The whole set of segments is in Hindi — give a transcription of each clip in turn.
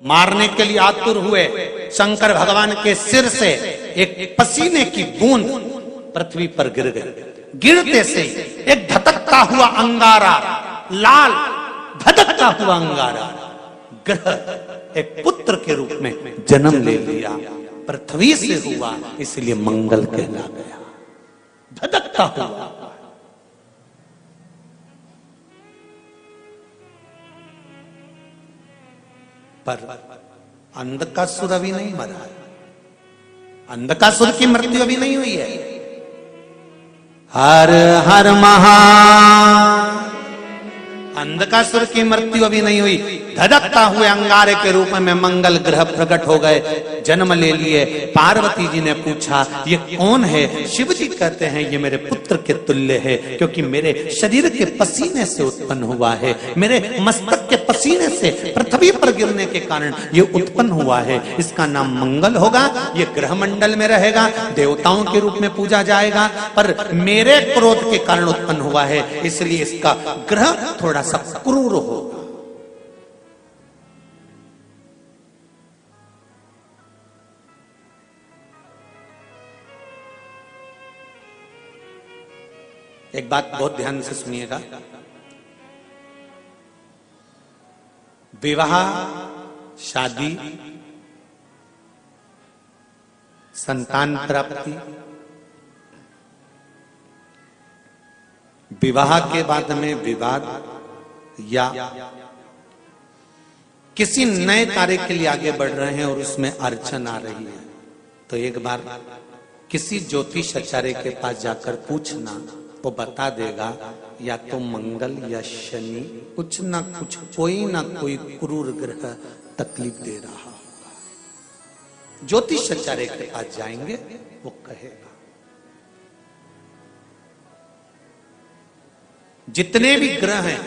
मारने के लिए आतुर हुए शंकर भगवान के सिर से एक पसीने की बूंद पृथ्वी पर गिर गई। गिरते से एक धधकता हुआ अंगारा, लाल धधकता हुआ अंगारा ग्रह एक पुत्र के रूप में जन्म ले लिया। पृथ्वी से हुआ इसलिए मंगल कहला गया। धधकता हुआ। पर अंधकासुर अभी नहीं मरा है। अंधकासुर की मृत्यु अभी नहीं हुई है। हर हर महा अंधकासुर की मृत्यु अभी नहीं हुई। धधकता हुए अंगारे के रूप में मंगल ग्रह प्रकट हो गए, जन्म ले लिए। पार्वती जी ने पूछा ये कौन है? शिव जी कहते हैं ये मेरे पुत्र के तुल्य है, क्योंकि मेरे शरीर के पसीने से उत्पन्न हुआ है, मेरे मस्तक के पसीने से पृथ्वी पर गिरने के कारण ये उत्पन्न हुआ है। इसका नाम मंगल होगा। ये ग्रह मंडल में रहेगा, देवताओं के रूप में पूजा जाएगा, पर मेरे क्रोध के कारण उत्पन्न हुआ है, इसलिए इसका ग्रह थोड़ा सा क्रूर होगा। एक बात बहुत ध्यान से सुनिएगा। विवाह, शादी, संतान प्राप्ति, विवाह के बाद में विवाद या किसी नए कार्य के लिए आगे बढ़ रहे हैं और उसमें अड़चन आ रही है, तो एक बार किसी ज्योतिषाचार्य के पास जाकर पूछना, वो बता देगा या तो मंगल या शनि कुछ ना कुछ, कोई ना कोई क्रूर ग्रह तकलीफ दे रहा होगा। ज्योतिषाचार्य के पास जाएंगे, वो कहेगा। जितने भी ग्रह हैं,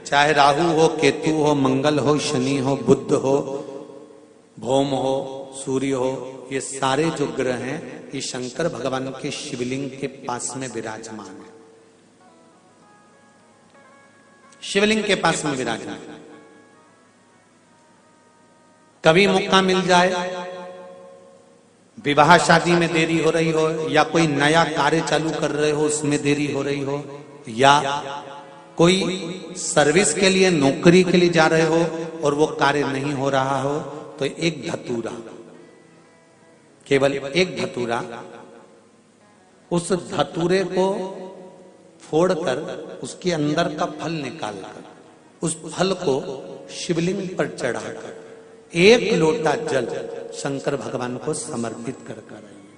चाहे राहु हो, केतु हो, मंगल हो, शनि हो, बुध हो, भौम हो, सूर्य हो, ये सारे जो ग्रह हैं ये शंकर भगवान के शिवलिंग के पास में विराजमान है। शिवलिंग के पास में विराजमान। कभी मौका मिल जाए, विवाह शादी में देरी हो रही हो, या कोई नया कार्य चालू कर रहे हो उसमें देरी हो रही हो, या कोई सर्विस के लिए, नौकरी के लिए जा रहे हो और वो कार्य नहीं हो रहा हो, तो एक धतूरा, केवल एक धतूरा, उस धतूरे को फोड़कर उसके अंदर का फल निकालकर उस फल को शिवलिंग पर चढ़ाकर एक लोटा जल शंकर भगवान को समर्पित कर आइए।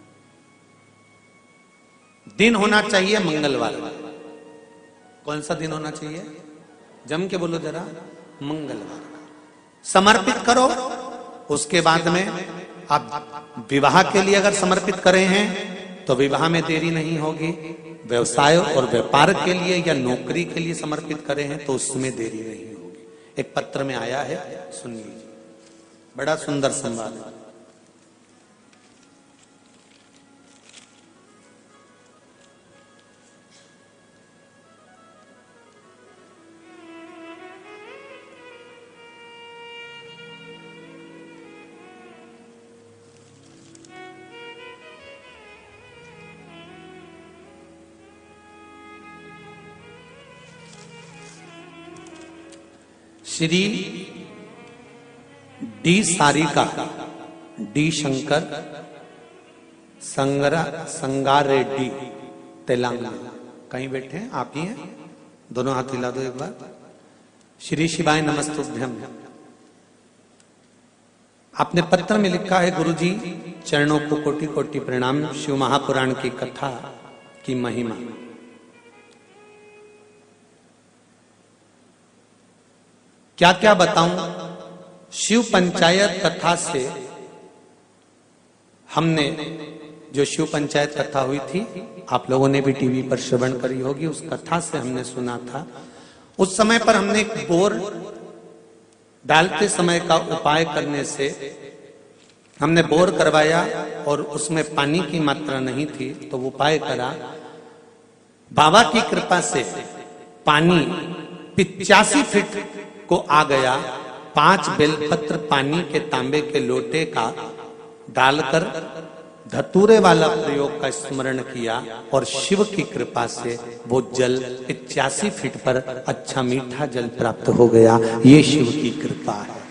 दिन होना चाहिए मंगलवार। कौन सा दिन होना चाहिए? जम के बोलो जरा, मंगलवार। समर्पित करो। उसके बाद में आप विवाह के लिए अगर समर्पित करे हैं तो विवाह में देरी नहीं होगी। व्यवसाय और व्यापार के लिए या नौकरी के लिए समर्पित करे हैं तो उसमें देरी नहीं होगी। एक पत्र में आया है, सुन लीजिए, बड़ा सुंदर संवाद है। Shri D Sarika, D Shankar, संगार Reddy, Telangana. कहीं बैठे हैं? आप ही हैं? दोनों हाथ हिला दो एक बार। श्री शिवाय नमस्तुभ्यम। आपने पत्र में लिखा है, गुरुजी चरणों को कोटि कोटि प्रणाम। शिव महापुराण की कथा की महिमा। क्या क्या बताऊं? शिव पंचायत कथा से हमने, जो शिव पंचायत कथा हुई थी, आप लोगों ने भी टीवी पर श्रवण करी होगी, उस कथा से हमने सुना था। उस समय पर हमने एक बोर डालते समय का उपाय करने से हमने बोर करवाया और उसमें पानी की मात्रा नहीं थी, तो वो उपाय करा। बाबा की कृपा से पानी 85 फीट को आ गया 5 बेलपत्र पानी के तांबे के लोटे का डालकर धतूरे वाला प्रयोग का स्मरण किया और शिव की कृपा से वो जल 81 फीट पर अच्छा मीठा जल प्राप्त हो गया। ये शिव की कृपा है।